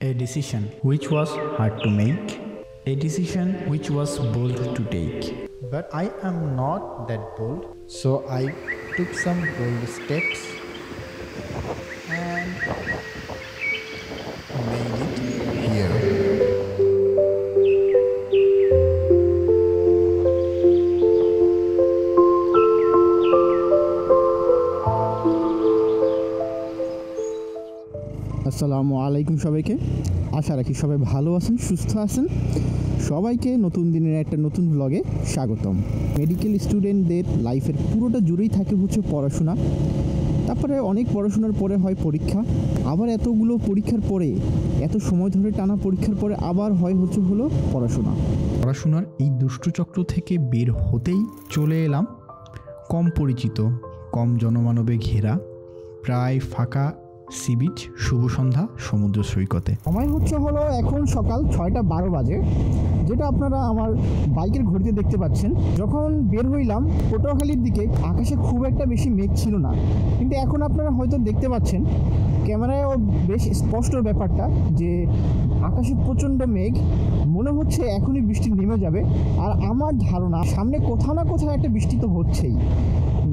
A decision which was hard to make, a decision which was bold to take. But I am not that bold, so I took some bold steps and made it here. আসসালামু আলাইকুম সবাইকে। আশা রাখি সবাই ভালো আছেন, সুস্থ আছেন। সবাইকে নতুন দিনের একটা নতুন ব্লগে স্বাগতম। মেডিকেল স্টুডেন্টদের লাইফের পুরোটা জুড়েই থাকে হচ্ছে পড়াশোনা, তারপরে অনেক পড়াশোনার পরে হয় পরীক্ষা, আবার এতগুলো পরীক্ষার পরে এত সময় ধরে টানা পরীক্ষার পরে আবার হয় হলো পড়াশোনার এই দুষ্টচক্র থেকে বের হতেই চলে এলাম কম পরিচিত, কম জনমানবে ঘেরা, প্রায় ফাঁকা সি বিচ, শুভ সন্ধ্যা সমুদ্র সৈকতে। সময় হলো এখন সকাল 6:12 বাজে, যেটা আপনারা আমার বাইকের ঘড়িতে দেখতে পাচ্ছেন। যখন বের হইলাম পটুয়াখালীর দিকে আকাশে খুব একটা বেশি মেঘ ছিল না, কিন্তু এখন আপনারা হয়তো দেখতে পাচ্ছেন ক্যামেরায়ও বেশ স্পষ্ট ব্যাপারটা যে আকাশে প্রচণ্ড মেঘ, মনে হচ্ছে এখনই বৃষ্টি নেমে যাবে। আর আমার ধারণা সামনে কোথাও না কোথাও একটা বৃষ্টি তো হচ্ছেই,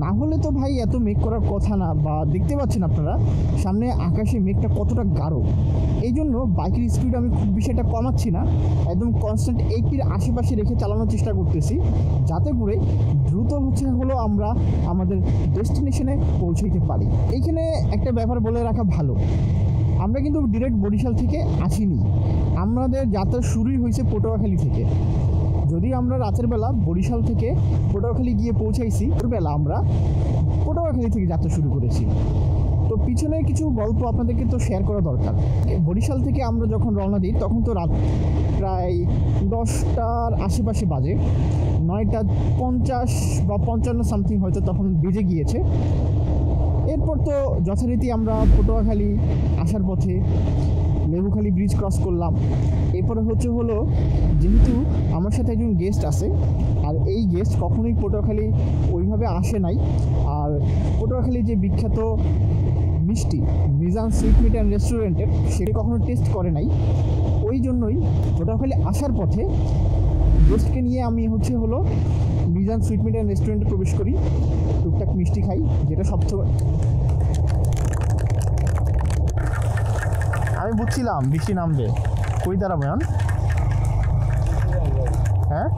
না হলে তো ভাই এত মেঘ করার কথা না। বা দেখতে পাচ্ছেন আপনারা সামনে আকাশে মেঘটা কতটা গাঢ়, এই জন্য বাইকের স্পিড আমি খুব বেশি একটা কমাচ্ছি না, একদম কনস্ট্যান্ট 80-র আশেপাশে রেখে চালানোর চেষ্টা করতেছি, যাতে করে দ্রুত হলো আমরা আমাদের ডেস্টিনেশনে পৌঁছাইতে পারি। এইখানে একটা ব্যাপার বলে রাখা ভালো, আমরা কিন্তু ডিরেক্ট বরিশাল থেকে আসিনি, আমাদের যাত্রা শুরুই হয়েছে পটুয়াখালী থেকে। যদি আমরা রাতের বেলা বরিশাল থেকে পটুয়াখালী গিয়ে পৌঁছাইছি, বেলা আমরা পটুয়াখালী থেকে যাত্রা শুরু করেছি। তো পিছনে কিছু গল্প আপনাদেরকে তো শেয়ার করা দরকার। বরিশাল থেকে আমরা যখন রওনা দিই তখন তো রাত প্রায় 10টার আশেপাশে বাজে, 9:50 বা 55 সামথিং হয়তো তখন বেজে গিয়েছে। এরপর তো যথারীতি আমরা পটুয়াখালী আসার পথে লেবুখালী ব্রিজ ক্রস করলাম। এরপরে হলো যেহেতু আমার সাথে একজন গেস্ট আছে, আর এই গেস্ট কখনোই পটুয়াখালী ওইভাবে আসে নাই, আর পটুয়াখালী যে বিখ্যাত মিষ্টি মিজান সুইট মিট অ্যান্ড রেস্টুরেন্টের সেটি কখনো টেস্ট করে নাই, ওই জন্যই পটুয়াখালী আসার পথে গেস্টকে নিয়ে আমি হলো মিজান সুইট মিট অ্যান্ড রেস্টুরেন্টে প্রবেশ করি, টুকটাক মিষ্টি খাই, যেটা সবচেয়ে আমি বুঝছিলাম বৃষ্টি নামবে। কই দাঁড়াবো এখন? হ্যাঁ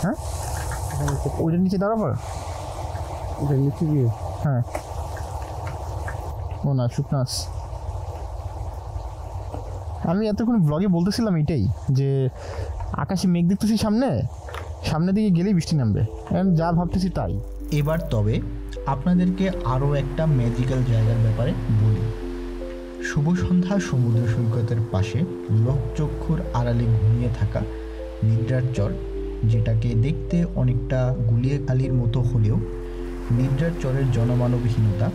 হ্যাঁ ওইটার নিচে দাঁড়াবো, ওইটার নিচে গিয়ে হ্যাঁ ও না শুকনাস। আমি এতক্ষণ ব্লগে বলতেছিলাম এটাই যে আকাশে মেঘ দেখতেছি, সামনে দিকে গেলেই বৃষ্টি নামবে, যা ভাবতেছি তাই। এবার তবে আপনাদেরকে আরও একটা ম্যাজিক্যাল জায়গার ব্যাপারে বলি। শুভ সন্ধ্যা সমুদ্র সৈকতের পাশে লোকচক্ষুর আড়ালে ঘুমিয়ে থাকা নিদ্রার চর, যেটাকে দেখতে অনেকটা গুলিয়ে আলির মতো হলেও নিদ্রার চরের জনমানবহীনতা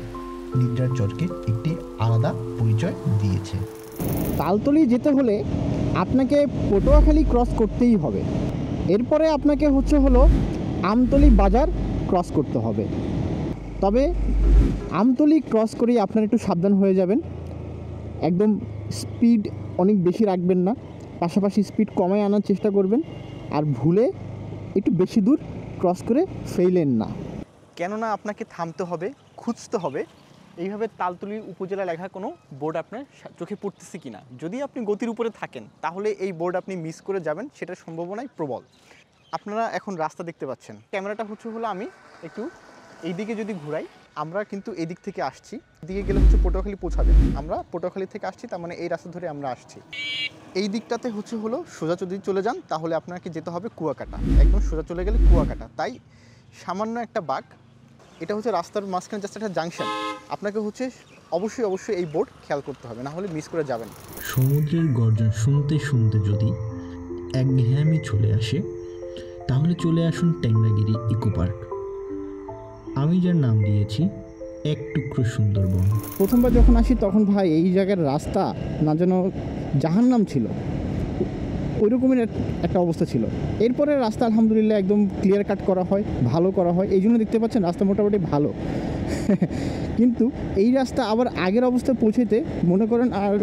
নিদ্রার চরকে একটি আলাদা পরিচয় দিয়েছে। তালতলি যেতে হলে আপনাকে পটুয়াখালী ক্রস করতেই হবে, এরপরে আপনাকে হলো আমতলি বাজার ক্রস করতে হবে। তবে আমতলি ক্রস করেই আপনারা একটু সাবধান হয়ে যাবেন, একদম স্পিড অনেক বেশি রাখবেন না, পাশাপাশি স্পিড কমায় আনার চেষ্টা করবেন, আর ভুলে একটু বেশি দূর ক্রস করে ফেলেন না। কেননা আপনাকে থামতে হবে, খুঁজতে হবে এইভাবে তালতলি উপজেলা লেখা কোনো বোর্ড আপনার চোখে পড়তেছে কিনা। যদি আপনি গতির উপরে থাকেন তাহলে এই বোর্ড আপনি মিস করে যাবেন, সেটার সম্ভাবনাই প্রবল। আপনারা এখন রাস্তা দেখতে পাচ্ছেন, ক্যামেরাটা হলো আমি একটু এই দিকে যদি ঘুরাই, আমরা কিন্তু এই দিক থেকে আসছি, এদিকে গেলে পটুয়াখালী পৌঁছাবে। আমরা পটুয়াখালী থেকে আসছি, তার মানে এই রাস্তা ধরে আমরা আসছি। এই দিকটাতে হলো সোজা যদি চলে যান তাহলে আপনাকে যেতে হবে কুয়াকাটা, একদম সোজা চলে গেলে কুয়াকাটা। তাই সামান্য একটা বাঁক, এটা রাস্তার মাঝখানে জাস্ট একটা জাংশন, আপনাকে অবশ্যই এই বোর্ড খেয়াল করতে হবে, না হলে মিস করে যাবেন। সমুদ্রের গর্জন শুনতে শুনতে যদি একঘেয়েমি চলে আসে তাহলে চলে আসুন টেংরাগিরি ইকো পার্ক। আমি যার নাম দিয়েছি এক টুকরো সুন্দরবন। প্রথমবার যখন আসি তখন ভাই এই জায়গার রাস্তা না যেন জাহান্নাম ছিল, ওই রকমের একটা অবস্থা ছিল। এরপরে রাস্তা আলহামদুলিল্লাহ একদম ক্লিয়ার কাট করা হয়, ভালো করা হয়, এই জন্য দেখতে পাচ্ছেন রাস্তা মোটামুটি ভালো। কিন্তু এই রাস্তা আবার আগের অবস্থায় পৌঁছাতে মনে করেন আর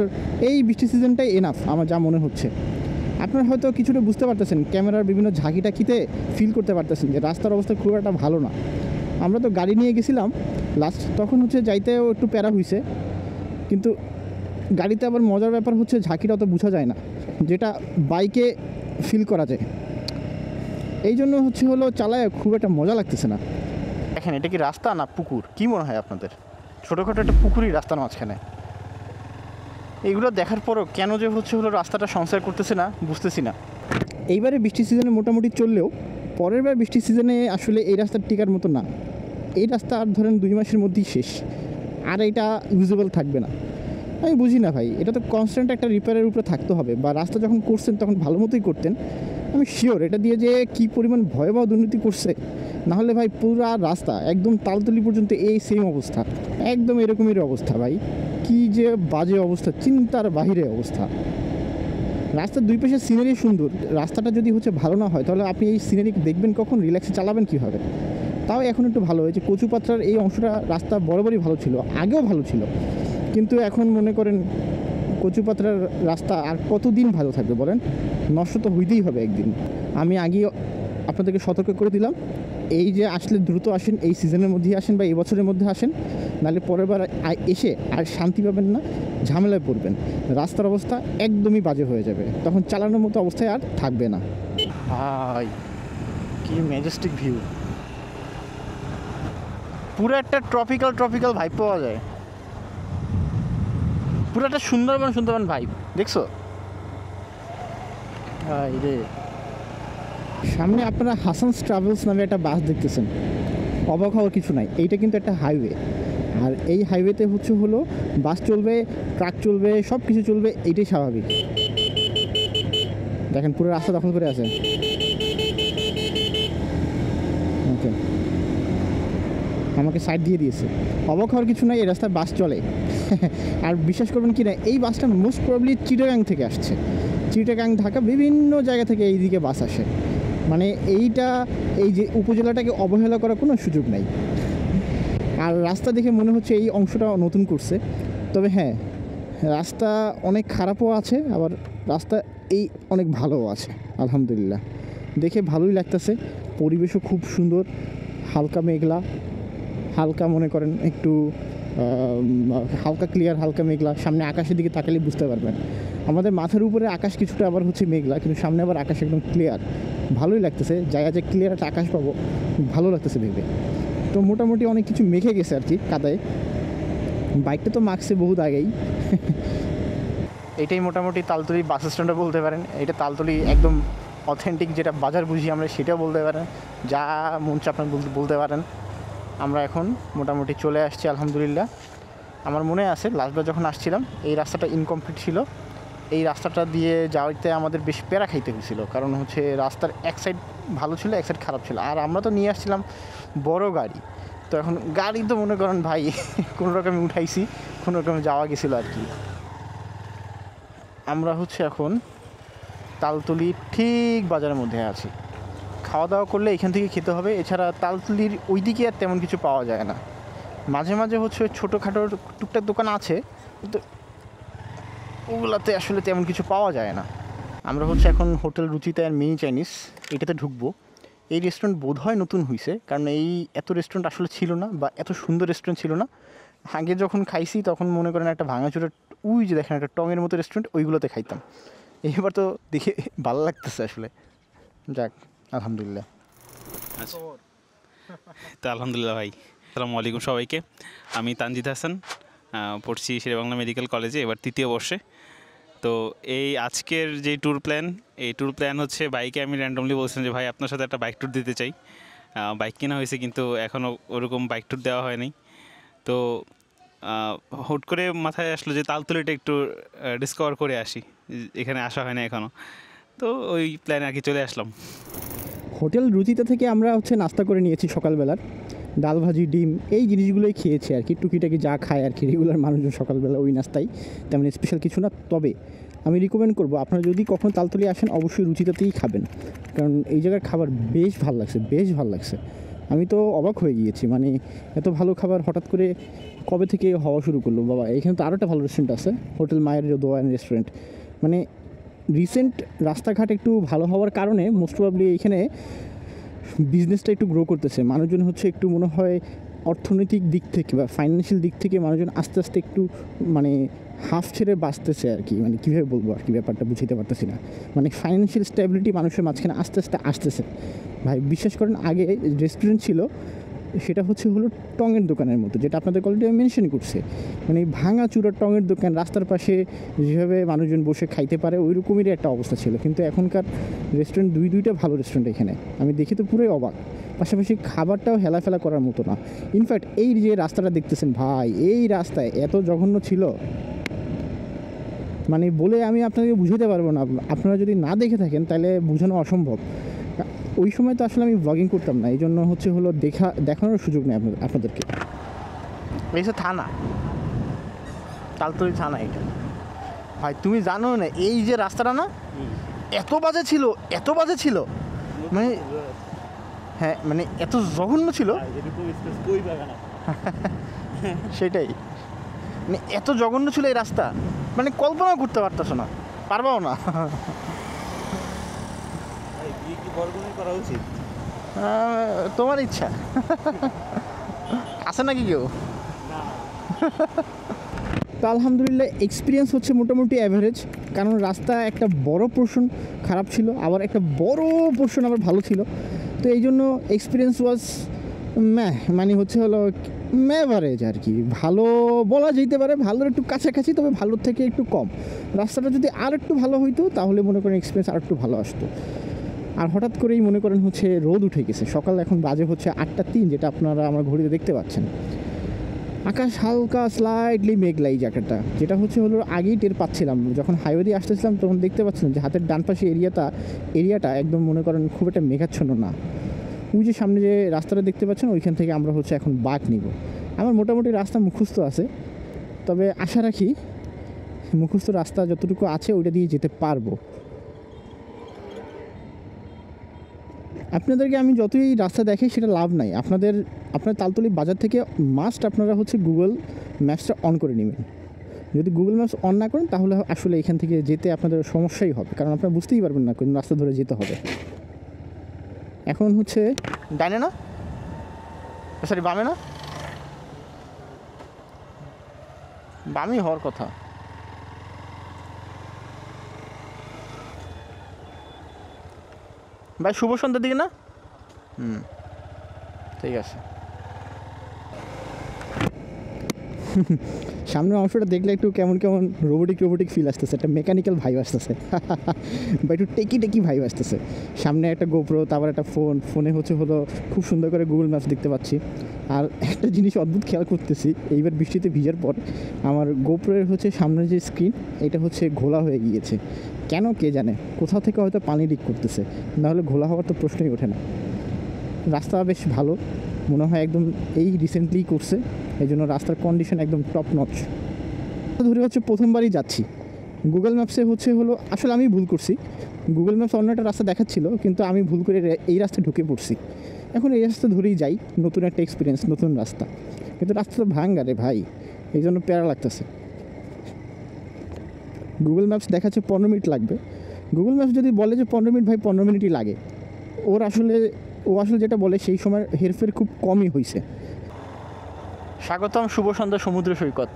এই বৃষ্টি সিজনটাই এনাফ আমার যা মনে হচ্ছে। আপনারা হয়তো কিছুটা বুঝতে পারতেছেন, ক্যামেরার বিভিন্ন ঝাঁকিটাকিতে ফিল করতে পারতেছেন যে রাস্তার অবস্থা খুব একটা ভালো না। আমরা তো গাড়ি নিয়ে গেছিলাম লাস্ট, তখন হচ্ছে যাইতেও একটু প্যারা হয়েছে, কিন্তু গাড়িতে আবার মজার ব্যাপার হচ্ছে ঝাঁকিটা অত বোঝা যায় না, যেটা বাইকে ফিল করা যায়। এই জন্য হলো চালায় খুব একটা মজা লাগতেছে না। দেখেন এটা কি রাস্তা না পুকুর, কি মনে হয় আপনাদের? ছোটোখাটো একটা পুকুরই রাস্তার মাঝখানে। এইগুলো দেখার পরও কেন যে হলো রাস্তাটা সংস্কার করতেছে না বুঝতেছি না। এইবারে বৃষ্টি সিজনে মোটামুটি চললেও পরের বার বৃষ্টি সিজনে আসলে এই রাস্তার টিকার মতো না। এই রাস্তা আর ধরেন 2 মাসের মধ্যেই শেষ, আর এটা ইউজেবল থাকবে না। আমি বুঝি না ভাই, এটা তো কনস্ট্যান্ট একটা রিপেয়ারের উপরে থাকতে হবে, বা রাস্তা যখন করছেন তখন ভালো মতোই করতেন। আমি শিওর এটা দিয়ে যে কী পরিমাণ ভয়াবহ দুর্নীতি করছে, নাহলে ভাই পুরো রাস্তা একদম তালতলি পর্যন্ত এই সেম অবস্থা, একদম এরকমের অবস্থা ভাই। কি যে বাজে অবস্থা, চিন্তার বাহিরে অবস্থা। রাস্তার দুই পাশে সিনারি সুন্দর, রাস্তাটা যদি ভালো না হয় তাহলে আপনি এই সিনারি দেখবেন কখন, রিল্যাক্সে চালাবেন কীভাবে? তাও এখন একটু ভালো হয়েছে। কচুপাত্রার এই অংশটা রাস্তা বরাবরই ভালো ছিল, আগেও ভালো ছিল, কিন্তু এখন মনে করেন কচুপাত্রার রাস্তা আর কতদিন ভালো থাকবে বলেন? নষ্ট তো হইতেই হবে একদিন। আমি আগেই আপনাদেরকে সতর্ক করে দিলাম, এই যে আসলে দ্রুত আসেন, এই সিজনের মধ্যেই আসেন বা এই বছরের মধ্যে আসেন, নাহলে পরের বার এসে আর শান্তি পাবেন না, ঝামেলায় পড়বেন। রাস্তার অবস্থা একদমই বাজে হয়ে যাবে, তখন চালানোর মতো অবস্থায় আর থাকবে না। ভাই কি ম্যাজেস্টিক ভিউ, পুরো একটা ট্রপিক্যাল ভাইব পাওয়া যায়, পুরো একটা সুন্দরবন ভাইব, দেখছো? রে সামনে আপনারা হাসানস ট্রাভেলস নামে একটা বাস দেখতেছেন, অবাক হওয়ার কিছু নাই। এইটা কিন্তু একটা হাইওয়ে, আর এই হাইওয়েতে হলো বাস চলবে, ট্রাক চলবে, সব কিছু চলবে, এইটাই স্বাভাবিক। দেখেন পুরো রাস্তা দখল করে আছে। ওকে, আমাকে সাইড দিয়ে দিয়েছে। অবাক হওয়ার কিছু নাই, এই রাস্তায় বাস চলে। আর বিশ্বাস করবেন কি না, এই বাসটা মোস্ট প্রবলি চিটাগাং থেকে আসছে। চিটাগাং, ঢাকা, বিভিন্ন জায়গা থেকে এইদিকে বাস আসে। মানে এই যে উপজেলাটাকে অবহেলা করার কোনো সুযোগ নাই। আর রাস্তা দেখে মনে হচ্ছে এই অংশটা নতুন করছে, তবে হ্যাঁ, রাস্তা অনেক খারাপও আছে, আবার রাস্তা অনেক ভালোও আছে। আলহামদুলিল্লাহ, দেখে ভালোই লাগতেছে। পরিবেশও খুব সুন্দর, হালকা মেঘলা, হালকা মনে করেন একটু হালকা ক্লিয়ার, হালকা মেঘলা। সামনে আকাশের দিকে তাকালে বুঝতে পারবেন, আমাদের মাথার উপরে আকাশ কিছুটা আবার মেঘলা, কিন্তু সামনে আবার আকাশ একদম ক্লিয়ার। ভালোই লাগতেছে, জায়গা যে ক্লিয়ার একটা আকাশ পাবো, ভালো লাগতেছে ভেবে। তো মোটামুটি অনেক কিছু মেখে গেছে আর কি কাদায়। বাইকটা তো মাখছে বহুত আগেই। এটাই মোটামুটি তালতলি বাস স্ট্যান্ডও বলতে পারেন। এটা তালতলি একদম অথেন্টিক, যেটা বাজার বুঝি আমরা, সেটাও বলতে পারেন। যা মন চায় আপনার বলতে পারেন। আমরা এখন মোটামুটি চলে আসছি আলহামদুলিল্লাহ। আমার মনে আছে লাস্টবার যখন আসছিলাম এই রাস্তাটা ইনকমপ্লিট ছিল, এই রাস্তাটা দিয়ে যাওয়াতে আমাদের বেশ প্যারা খাইতে হয়েছিল, কারণ রাস্তার এক সাইড ভালো ছিল, এক সাইড খারাপ ছিল। আর আমরা তো নিয়ে আসছিলাম বড় গাড়ি, তো এখন গাড়ি তো মনে করেন ভাই কোনো রকমে উঠাইছি, কোনো রকমে যাওয়া গেছিলো আর কি। আমরা এখন তালতলি ঠিক বাজারের মধ্যে আছি। খাওয়া দাওয়া করলে এখান থেকে খেতে হবে, এছাড়া তালতলির ওই দিকে আর তেমন কিছু পাওয়া যায় না। মাঝে মাঝে ছোটোখাটো টুকটাক দোকান আছে, কিন্তু ওগুলাতে আসলে তেমন কিছু পাওয়া যায় না। আমরা এখন হোটেল রুচিতা আর মিনি চাইনিজ এটাতে ঢুকবো। এই রেস্টুরেন্ট বোধহয় নতুন হয়েছে, কারণ এত রেস্টুরেন্ট আসলে ছিল না, বা এত সুন্দর রেস্টুরেন্ট ছিল না। আগে যখন খাইছি তখন মনে করেন একটা ভাঙাচোরা, ওই যে দেখেন একটা টঙের মতো রেস্টুরেন্ট, ওইগুলোতে খাইতাম। এবার তো দেখে ভালো লাগতেছে আসলে। যাক, আলহামদুলিল্লাহ। আচ্ছা, তো আলহামদুলিল্লাহ ভাই। আসসালামু আলাইকুম সবাইকে। আমি তানজিদ হাসান, পড়ছি শেরেবাংলা মেডিকেল কলেজে, এবার 3য় বর্ষে। তো এই আজকের যে ট্যুর প্ল্যান, এই ট্যুর প্ল্যান বাইকে আমি র্যান্ডমলি বলছিলাম যে ভাই আপনার সাথে একটা বাইক ট্যুর দিতে চাই। বাইক কেনা হয়েছে, কিন্তু এখনও ওরকম বাইক ট্যুর দেওয়া হয়নি। তো হুট করে মাথায় আসলো যে তালতলিটা একটু ডিসকভার করে আসি, এখানে আসা হয় না এখনও। তো ওই প্ল্যানে আর কি চলে আসলাম। হোটেল রুচিতা থেকে আমরা নাস্তা করে নিয়েছি সকালবেলার, ডাল ভাজি, ডিম, এই জিনিসগুলোই খেয়েছি আর কি। টুকিটাকি যা খায় আর কি রেগুলার মানুষজন সকালবেলা, ওই নাস্তাই, তেমন স্পেশাল কিছু না। তবে আমি রিকমেন্ড করবো, আপনারা যদি কখনো তালতলি আসেন অবশ্যই রুচিতাতেই খাবেন, কারণ এই জায়গার খাবার বেশ ভালো লাগছে। আমি তো অবাক হয়ে গিয়েছি, মানে এত ভালো খাবার হঠাৎ করে কবে থেকে হওয়া শুরু করলো বাবা। এখানে তো আরও একটা ভালো রেস্টুরেন্ট আছে, হোটেল মায়ের দোয়া অ্যান্ড রেস্টুরেন্ট। মানে রিসেন্ট রাস্তাঘাট একটু ভালো হওয়ার কারণে মোস্ট প্রবাবলি এখানে বিজনেসটা একটু গ্রো করতেছে। মানুষজন হচ্ছে একটু মনে হয় অর্থনৈতিক দিক থেকে বা ফাইন্যান্সিয়াল দিক থেকে মানুষজন আস্তে আস্তে একটু মানে হাফ ছেড়ে বাঁচতেছে আর কি। মানে কীভাবে বলবো আর কি, ব্যাপারটা বুঝতে পারতেছি না। মানে ফাইন্যান্সিয়াল স্টেবিলিটি মানুষের মাঝখানে আস্তে আস্তে আসতেছে ভাই। বিশ্বাস করেন, আগে রেস্টুরেন্ট ছিল সেটা হলো টঙের দোকানের মতো, যেটা আপনাদের অলরেডি আমি মেনশন করছি। মানে ভাঙা চূড়ার টঙের দোকান, রাস্তার পাশে যেভাবে মানুষজন বসে খাইতে পারে ওই রকমেরই একটা অবস্থা ছিল। কিন্তু এখনকার রেস্টুরেন্ট দুইটা ভালো রেস্টুরেন্ট এখানে, আমি দেখি তো পুরোই অবাক। পাশাপাশি খাবারটাও হেলাফেলা করার মতো না। ইনফ্যাক্ট এই যে রাস্তাটা দেখতেছেন ভাই, এই রাস্তায় এত জঘন্য ছিল মানে বলে আমি আপনাকে বুঝাতে পারবো না। আপনারা যদি না দেখে থাকেন তাহলে বোঝানো অসম্ভব। ওই সময় তো আসলে আমি ব্লগিং করতাম না, এই জন্য দেখানোর সুযোগ নেই আপনাদেরকে। এই যে থানা, তালতলি থানা এটা। ভাই তুমি জানো না এই যে রাস্তাটা না এত বাজে ছিল মানে, হ্যাঁ মানে এত জঘন্য ছিল সেটাই। মানে এত জঘন্য ছিল এই রাস্তা, মানে কল্পনাও করতে পারতেছ না, পারবাও না। তোমার ইচ্ছা আছে নাকি কেউ? তো আলহামদুলিল্লাহ এক্সপিরিয়েন্স হচ্ছে মোটামুটি অ্যাভারেজ, কারণ রাস্তা একটা বড় পোর্শন খারাপ ছিল, আবার একটা বড় পোর্শন আবার ভালো ছিল। তো এই জন্য এক্সপিরিয়েন্স ওয়াজ মানে অ্যাভারেজ আর কি। ভালো বলা যেতে পারে, ভালোর একটু কাছাকাছি, তবে ভালোর থেকে একটু কম। রাস্তাটা যদি আর একটু ভালো হইতো তাহলে মনে করেন এক্সপিরিয়েন্স আর একটু ভালো আসতো। আর হঠাৎ করেই মনে করেন রোদ উঠে গেছে, সকাল এখন বাজে 8:03, যেটা আপনারা আমার ঘড়িতে দেখতে পাচ্ছেন। আকাশ হালকা স্লাইডলি মেঘলাই জায়গাটা, যেটা হলো আগেই টের পাচ্ছিলাম যখন হাইওয়ে দিয়ে আসতেছিলাম, তখন দেখতে পাচ্ছিলাম যে হাতের ডান পাশে এরিয়াটা একদম মনে করেন খুব একটা মেঘাচ্ছন্ন না। ওই যে সামনে যে রাস্তাটা দেখতে পাচ্ছেন ওইখান থেকে আমরা এখন বাঁক নিব। আমার মোটামুটি রাস্তা মুখস্থ আছে, তবে আশা রাখি মুখস্থ রাস্তা যতটুকু আছে ওইটা দিয়ে যেতে পারবো। আপনাদেরকে আমি যতই রাস্তা দেখি সেটা লাভ নাই। আপনার তালতলি বাজার থেকে মাস্ট আপনারা গুগল ম্যাপসটা অন করে নেবেন। যদি গুগল ম্যাপস অন না করেন তাহলে আসলে এখান থেকে যেতে আপনাদের সমস্যাই হবে, কারণ আপনারা বুঝতেই পারবেন না কোন রাস্তা ধরে যেতে হবে। এখন ডাইনে না, সরি বামে না, বামই হওয়ার কথা। ভাই শুভ সন্ধ্যার দিকে না, ঠিক আছে। সামনের অংশটা দেখলে একটু কেমন রোবোটিক ফিল আসতেছে, একটা মেকানিক্যাল ভাইব আসতেছে বা একটু টেকি ভাইব আসতেছে। সামনে একটা গোপ্রো, তারপর একটা ফোনে খুব সুন্দর করে গুগল ম্যাপস দেখতে পাচ্ছি। আর একটা জিনিস অদ্ভুত খেয়াল করতেছি, এইবার বৃষ্টিতে ভিজার পর আমার গোপ্রোর সামনের যে স্ক্রিন এটা ঘোলা হয়ে গিয়েছে। কেন কে জানে, কোথাও থেকে হয়তো পানি লিক করতেছে, নাহলে ঘোলা হওয়ার তো প্রশ্নই ওঠে না। রাস্তা বেশ ভালো মনে হয়, একদম এই রিসেন্টলি করছে, এই জন্য রাস্তার কন্ডিশন একদম টপ নচ। ধরে প্রথমবারই যাচ্ছি। গুগল ম্যাপসে আসলে আমি ভুল করছি, গুগল ম্যাপস অন্য একটা রাস্তা দেখাচ্ছিল, কিন্তু আমি ভুল করে এই রাস্তায় ঢুকে পড়ছি। এখন এই রাস্তা ধরেই যাই, নতুন একটা এক্সপিরিয়েন্স, নতুন রাস্তা, কিন্তু রাস্তা তো ভাঙ্গা রে ভাই, এই জন্য প্যারা লাগতেছে। গুগল ম্যাপস দেখাচ্ছে 15 মিনিট লাগবে। গুগল ম্যাপস যদি বলে যে 15 মিনিট, ভাই 15 মিনিটই লাগে। ও আসলে যেটা বলে সেই সময় হেরফের খুব কমই হয়েছে। স্বাগতম শুভ সন্ধ্যা সমুদ্র সৈকত।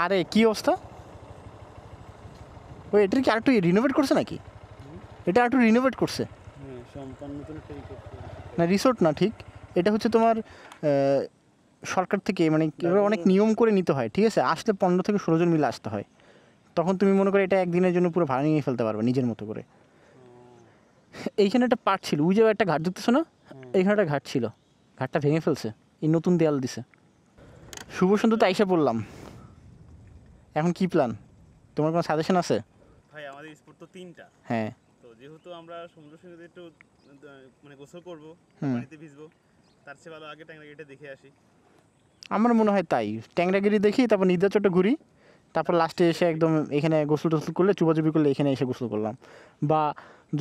আরে কি অবস্থা, ওই এটার কি আরেকটু রিনোভেট করছে নাকি? এটা আরেকটু রিনোভেট করছে না, রিসোর্ট না ঠিক, এটা তোমার সরকার থেকে, মানে অনেক নিয়ম করে নিতে হয়, ঠিক আছে? আসলে 15 থেকে 16 জন মিলে আসতে হয়, তখন তুমি মনে করো এটা একদিনের জন্য পুরো ভাড়া নিয়ে ফেলতে পারবে নিজের মতো করে। এইখানে একটা পার্ট ছিল, ওই যে একটা ঘাট দেখতেছো না, এইখানে একটা ঘাট ছিল, ঘাটটা ভেঙে ফেলছে, এই নতুন দেয়াল দিছে। শুভ সন্ধ্যা তো আইসা পড়লাম, এখন কি প্ল্যান? তোমার কোনো সাজেশন আছে? ভাই আমাদের স্পট তো 3টা, হ্যাঁ, তো যেহেতু আমরা সমুদ্র সৈকতে একটু মানে গোসল করবো, পানিতে ভিজবো, তার চেয়ে ভালো আগে ট্যাংরাগিরিটা দেখে আসি। আমার মনে হয় তাই, ট্যাংরাগিরি দেখি, তারপর নিদ্রাচটে ঘুরি, তারপর লাস্টে এসে একদম এখানে গোসল টোসল করলে, চুবাচুবি করলে এখানে এসে গোসল করলাম। বা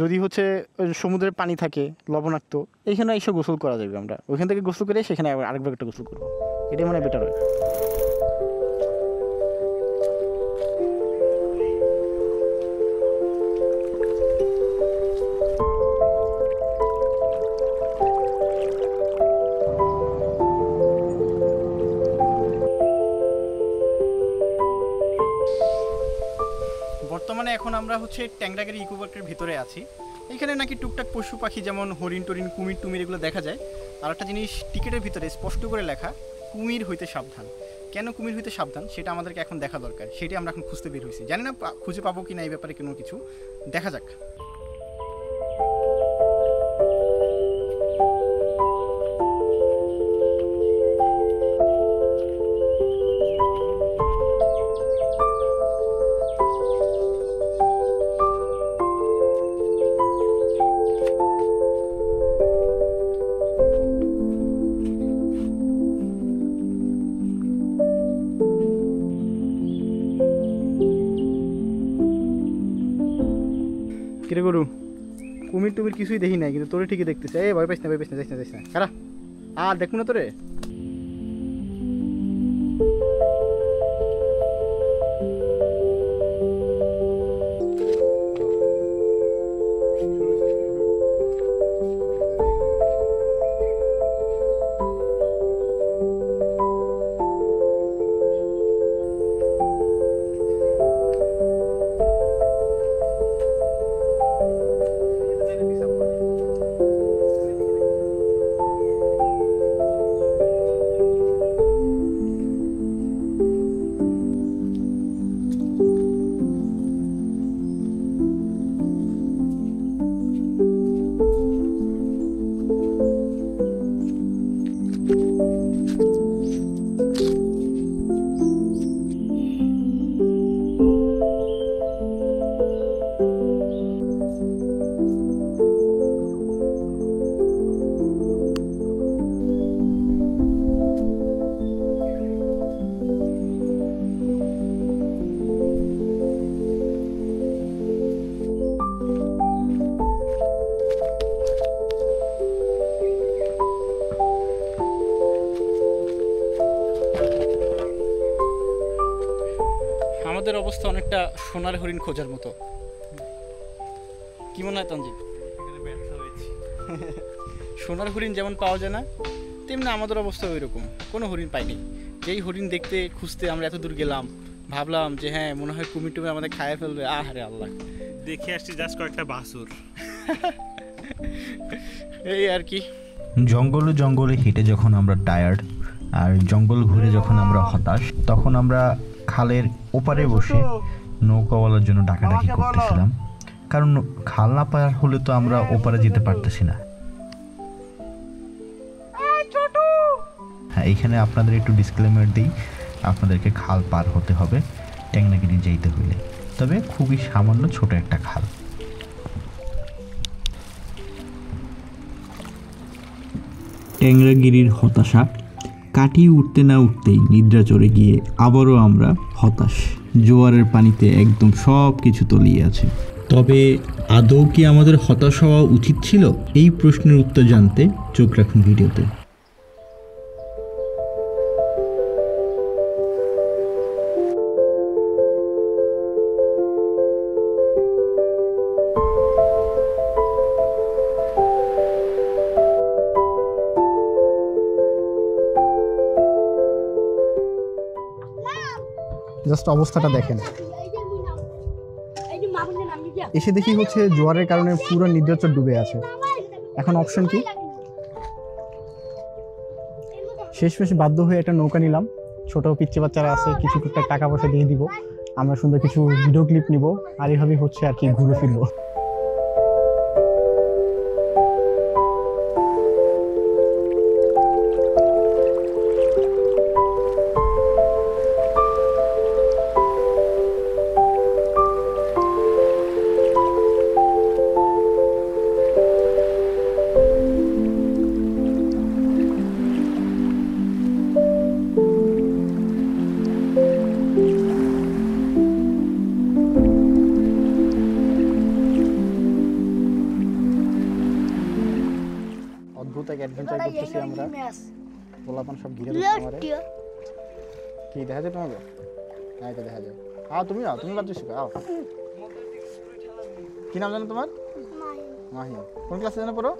যদি হচ্ছে সমুদ্রের পানি থাকে লবণাক্ত, এইখানে এসে গোসল করা যাবে। আমরা ওইখান থেকে গোসল করে সেখানে আরেকবার একটা গোসল করবো, এটাই মানে বেটার হয়। বর্তমানে এখন আমরা হচ্ছে ট্যাংরাগের ইকো পার্কের ভিতরে আছি। এখানে নাকি টুকটাক পশু পাখি যেমন হরিণ টরিন, কুমির টুমির এগুলো দেখা যায়। আর একটা জিনিস টিকিটের ভিতরে স্পষ্ট করে লেখা, কুমির হইতে সাবধান। কেন কুমির হইতে সাবধান সেটা আমাদেরকে এখন দেখা দরকার, সেটা আমরা এখন খুঁজতে বের হয়েছি। জানি না খুঁজে পাবো কি না, এই ব্যাপারে কোনো কিছু দেখা যাক। কিরে গরু, কুমির টুমির কিছুই দেখি নাই, কিন্তু তোরে ঠিকই দেখতেছে। এই ভয় পাইস না, ভয় পাইস না, যাইস না, যাইস না, কারা আর দেখবো না তোরে। আমাদের অবস্থা অনেকটা সোনার হরিণ খোঁজার মতো, কি মনে হয় তানজিৎ? সোনার হরিণ যেমন পাওয়া যায় না, তেমনি আমাদের অবস্থা ওই রকম, কোনো হরিণ পাইনি। যেই হরিণ দেখতে খুঁজতে আমরা এত দূর গেলাম, ভাবলাম যে হ্যাঁ মনে হয় কুমির টুমির আমাদের খাইয়ে ফেলবে, আহারে আল্লাহ, দেখে আসছি জাস্ট কয়েকটা বাছুর। এই আর কি। জঙ্গলে জঙ্গলে হেঁটে যখন আমরা টায়ার্ড আর জঙ্গল ঘুরে যখন আমরা হতাশ, তখন আমরা খালের ওপারে বসে নৌকাওয়ালার জন্য ডাকাডাকি করতেছিলাম, কারণ খাল না পার হলে তো আমরা ওপারে যেতে পারতেছি না। হ্যাঁ, এইখানে আপনাদের একটু ডিসক্লেমার দিই, আপনাদেরকে খাল পার হতে হবে টেংনাগিরি যেতে হইলে, তবে খুবই সামান্য ছোট একটা খাল। ট্যাংরাগিরির হতাশা কাটিয়ে উঠতে না উঠতেই নিদ্রা চড়ে গিয়ে আবারও আমরা হতাশ। জোয়ারের পানিতে একদম সব কিছু তলিয়ে আছে। তবে আদৌ কি আমাদের হতাশ হওয়া উচিত ছিল? এই প্রশ্নের উত্তর জানতে চোখ রাখুন ভিডিওতে। জাস্ট অবস্থাটা দেখেন। এসে দেখি হচ্ছে জোয়ারের কারণে পুরো নিদ্রাচর ডুবে আছে। এখন অপশন কি? শেষমেশ বাধ্য হয়ে একটা নৌকা নিলাম। ছোট পিচ্চি বাচ্চারা আছে, কিছু টুকটাক টাকা পয়সা দিয়ে দিব, আমরা সুন্দর কিছু ভিডিও ক্লিপ নিব, আর এইভাবেই হচ্ছে আর কি ঘুরে ফিরবো। আসছি আমরা, পোলাপান সব ঘিরে ধরছে আমারে। কি দেখা যায় তোমাকে? হ্যাঁ তো দেখা যায়। তুমি তুমি বাদ শিখো আও। কি নাম জানো তোমার? মাহিন। কোন ক্লাসে জানো পড়ো?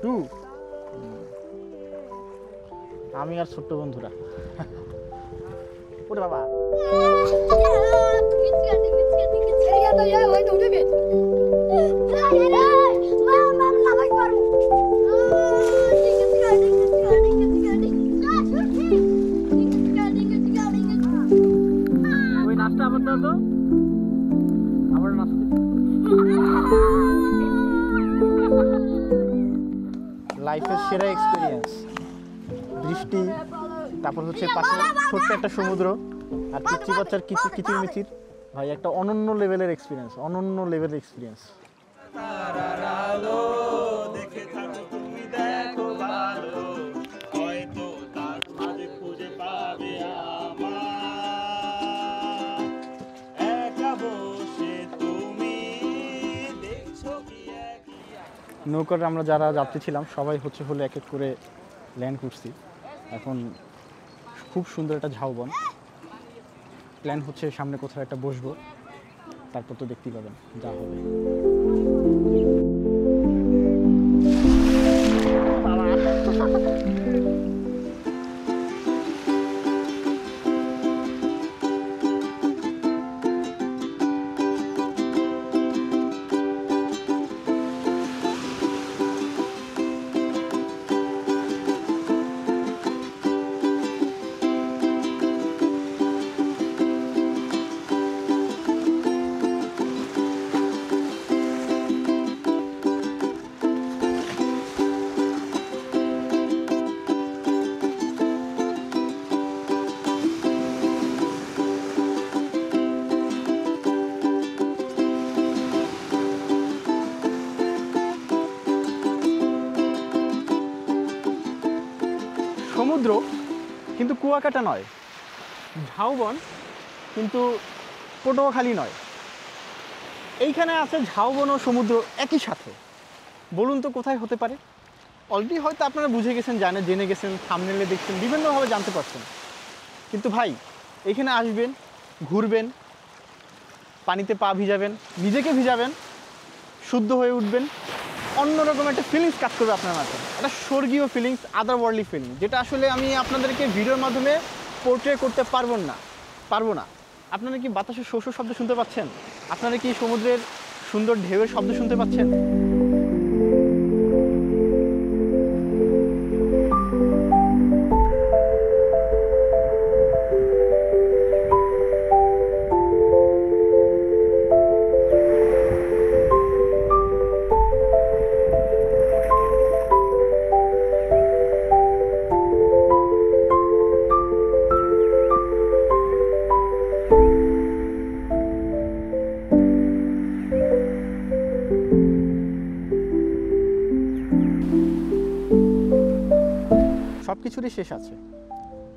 2। আমি আর ছোট্ট বন্ধুরা। ওরে বাবা, ওই নাচটা আবার দাও তো, আবার নাচ। লাইফের সেরা এক্সপিরিয়েন্স, বৃষ্টি, তারপর হচ্ছে পাশে ছোট্ট একটা সমুদ্র আর পিচ্ছি বাচ্চার কিচির মিচির। ভাই একটা অনন্য লেভেলের এক্সপিরিয়েন্স, অনন্য লেভেলের এক্সপিরিয়েন্স। নৌকার আমরা যারা যাত্রী ছিলাম সবাই হলো এক এক করে ল্যান্ড করছি। এখন খুব সুন্দর একটা ঝাউবন, প্ল্যান হচ্ছে সামনে কোথাও একটা বসবো, তারপর তো দেখতেই পাবেন যা হবে। সমুদ্র কিন্তু কুয়াকাটা নয়, ঝাউবন কিন্তু পটুয়াখালী নয়। এইখানে আছে ঝাউবন ও সমুদ্র একই সাথে। বলুন তো কোথায় হতে পারে? অলরেডি হয়তো আপনারা বুঝে গেছেন, জেনে গেছেন, থাম্বনেলে দেখছেন, বিভিন্নভাবে জানতে পারছেন। কিন্তু ভাই এখানে আসবেন, ঘুরবেন, পানিতে পা ভিজাবেন, নিজেকে ভিজাবেন, শুদ্ধ হয়ে উঠবেন, অন্যরকম একটা ফিলিংস কাজ করবে আপনার মাঝে, একটা স্বর্গীয় ফিলিংস, আদার ওয়ার্ল্ডলি ফিলিং, যেটা আসলে আমি আপনাদেরকে ভিডিওর মাধ্যমে পোর্ট্রে করতে পারবো না। আপনারা কি বাতাসের শোষ শব্দ শুনতে পাচ্ছেন? আপনারা কি সমুদ্রের সুন্দর ঢেউয়ের শব্দ শুনতে পাচ্ছেন? সব কিছুরই শেষ আছে,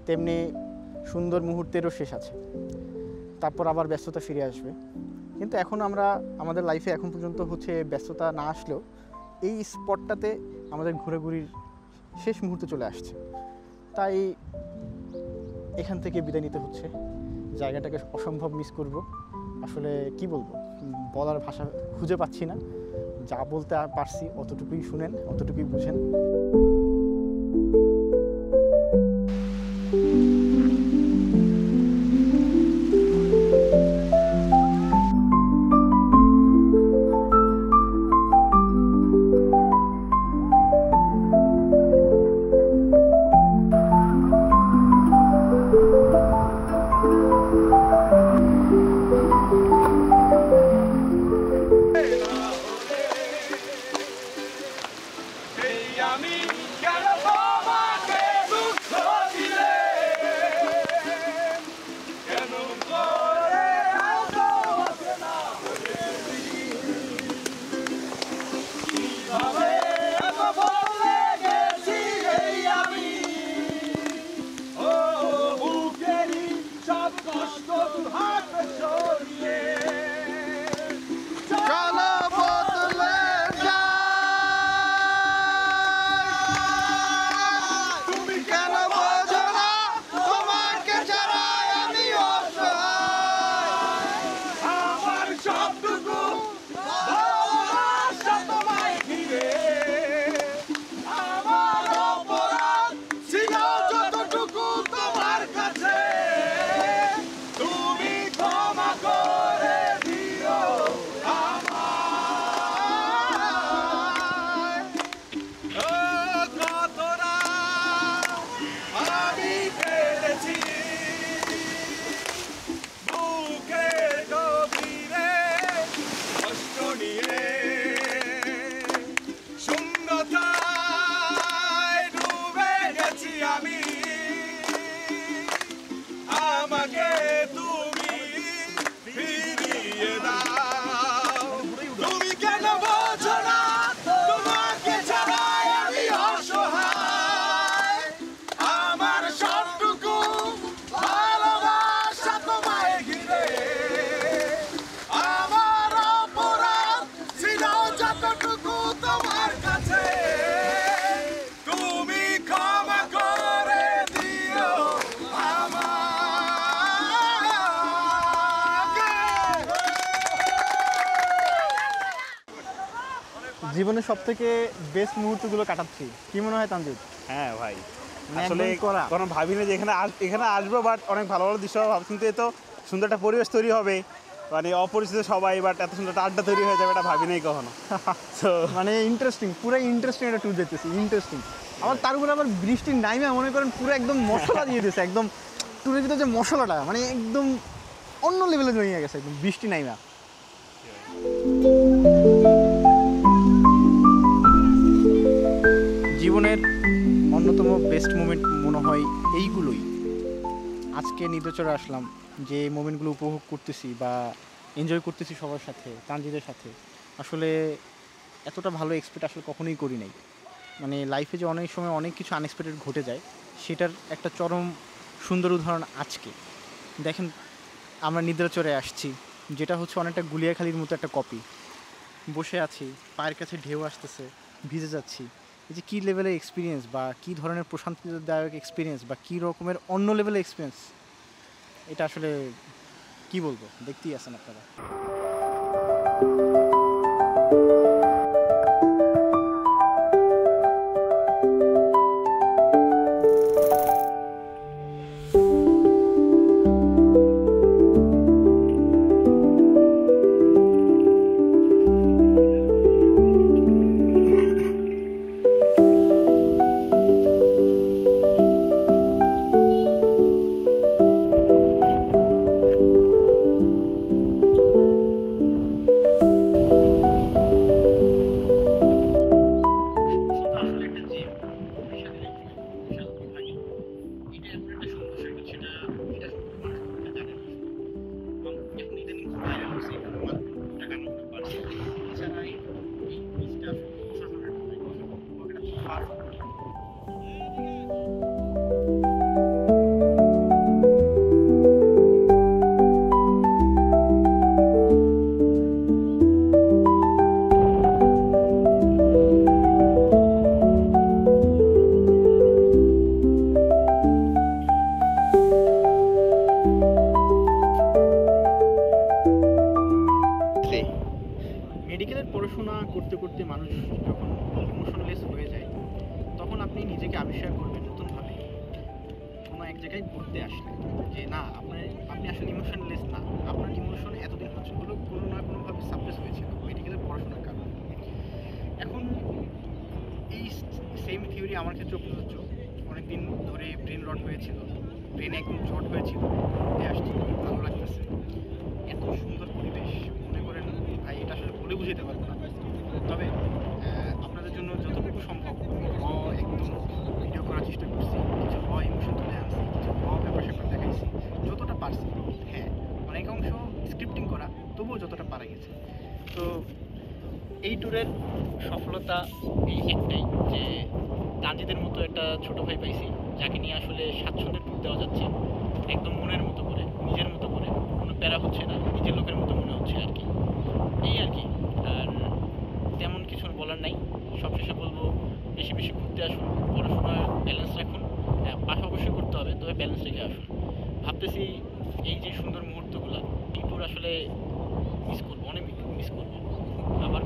তেমনি সুন্দর মুহূর্তেরও শেষ আছে, তারপর আবার ব্যস্ততা ফিরে আসবে। কিন্তু এখন আমরা আমাদের লাইফে এখন পর্যন্ত ব্যস্ততা না আসলেও এই স্পটটাতে আমাদের ঘোরাঘুরির শেষ মুহূর্তে চলে আসছে। তাই এখান থেকে বিদায় নিতে হচ্ছে। জায়গাটাকে অসম্ভব মিস করব। আসলে কি বলবো, বলার ভাষা খুঁজে পাচ্ছি না। যা বলতে পারছি অতটুকুই শুনেন, অতটুকুই বুঝেন। আমি জীবনের সব থেকে বেস্ট মুহূর্তগুলো কাটাচ্ছি, কি মনে হয় তানজিদ? হ্যাঁ ভাই, মানে আসলে একদম করা। কোনো ভাবিনি যে এখানে আসবো, বাট অনেক ভালো ভালো দৃশ্য ভাবছি, কিন্তু এত সুন্দর একটা পরিবেশ তৈরি হবে, মানে অপরিচিত সবাই, বাট এত সুন্দর একটা আড্ডা তৈরি হয়ে যাবে এটা ভাবি নাই কখনো। তো মানে ইন্টারেস্টিং, পুরো ইন্টারেস্টিং একটা ট্যুর যেতেছি, ইন্টারেস্টিং। আবার তার উপরে আবার বৃষ্টির নাইমে মনে করেন পুরো একদম মশলা দিয়ে দিয়েছে, একদম ট্যুরের ভিতরে যে মশলাটা মানে একদম অন্য লেভেলে জমিয়ে গেছে, একদম বৃষ্টি নাইমা। জীবনের অন্যতম বেস্ট মোমেন্ট মনে হয় এইগুলোই। আজকে নিদচরে আসলাম, যে মোমেন্টগুলো উপভোগ করতেছি বা এনজয় করতেছি সবার সাথে, তানজিদের সাথে, আসলে এতটা ভালো এক্সপেক্ট আসলে কখনোই করি নাই। মানে লাইফে যে অনেক সময় অনেক কিছু আনএক্সপেক্টেড ঘটে যায়, সেটার একটা চরম সুন্দর উদাহরণ আজকে। দেখেন, আমরা নিদ্রাচরে আসছি, যেটা হচ্ছে অনেকটা গুলিয়াখালির মতো একটা কপি। বসে আছি, পায়ের কাছে ঢেউ আসতেছে, ভিজে যাচ্ছি। এই যে কী লেভেলের এক্সপিরিয়েন্স বা কী ধরনের প্রশান্তিদায়ক এক্সপিরিয়েন্স বা কী রকমের অন্য লেভেলের এক্সপিরিয়েন্স, এটা আসলে কি বলবো, দেখতেই আছেন আপনারা। মেডিকেলের পড়াশোনা করতে করতে মানুষ যখন ইমোশনলেস হয়ে যায়, তখন আপনি নিজেকে আবিষ্কার করবেন নতুনভাবে কোনো এক জায়গায় পড়তে আসলে, যে না আপনি আসলে ইমোশনলেস না, আপনার ইমোশন এতদিন হলো কোনো না কোনোভাবে সাপ্রেস হয়েছিল মেডিকেলের পড়াশোনার কারণে। এখন এই সেম থিওরি আমার ক্ষেত্রেও প্রযোজ্য। অনেকদিন ধরে ব্রেন রট হয়েছিল, ব্রেনে একদম জট হয়েছিল, ঘুরতে আসছি, ভালো লাগতেছে, এত সুন্দর পরিবেশ, মনে করেন ভাই এটা আসলে বলে বুঝাতে পারবো না। তবে আপনাদের জন্য যতটুকু সম্ভব একদম ভিডিও করার চেষ্টা করছি, কিছু ইমোশন তুলে আনছি, কিছু ব্যাপার স্যাপার দেখাইছি যতটা পারছি। হ্যাঁ, অনেক অংশ স্ক্রিপ্টিং করা, তবুও যতটা পারা গেছে। তো এই ট্যুরের সফলতা এই একটাই, যে তানজিদের মতো একটা ছোটো ভাই পাইছি, যাকে নিয়ে আসলে স্বাচ্ছন্দ্যে ট্যুর দেওয়া যাচ্ছে, একদম মনের মতো করে, নিজের মতো করে, কোনো প্যারা হচ্ছে না, নিজের লোকের মতো মনে হচ্ছে আর কি, এই আর কি। আর তেমন কিছু বলার নাই। সবশেষে বলবো, বেশি বেশি ঘুরতে আসুন, পড়াশোনায় ব্যালেন্স রাখুন। হ্যাঁ, পাশা অবশ্যই করতে হবে, তবে ব্যালেন্স রেখে আসুন। ভাবতেছি এই যে সুন্দর মুহূর্তগুলো, এই ট্যুর আসলে মিস করবো, অনেক মিস করবো। আবার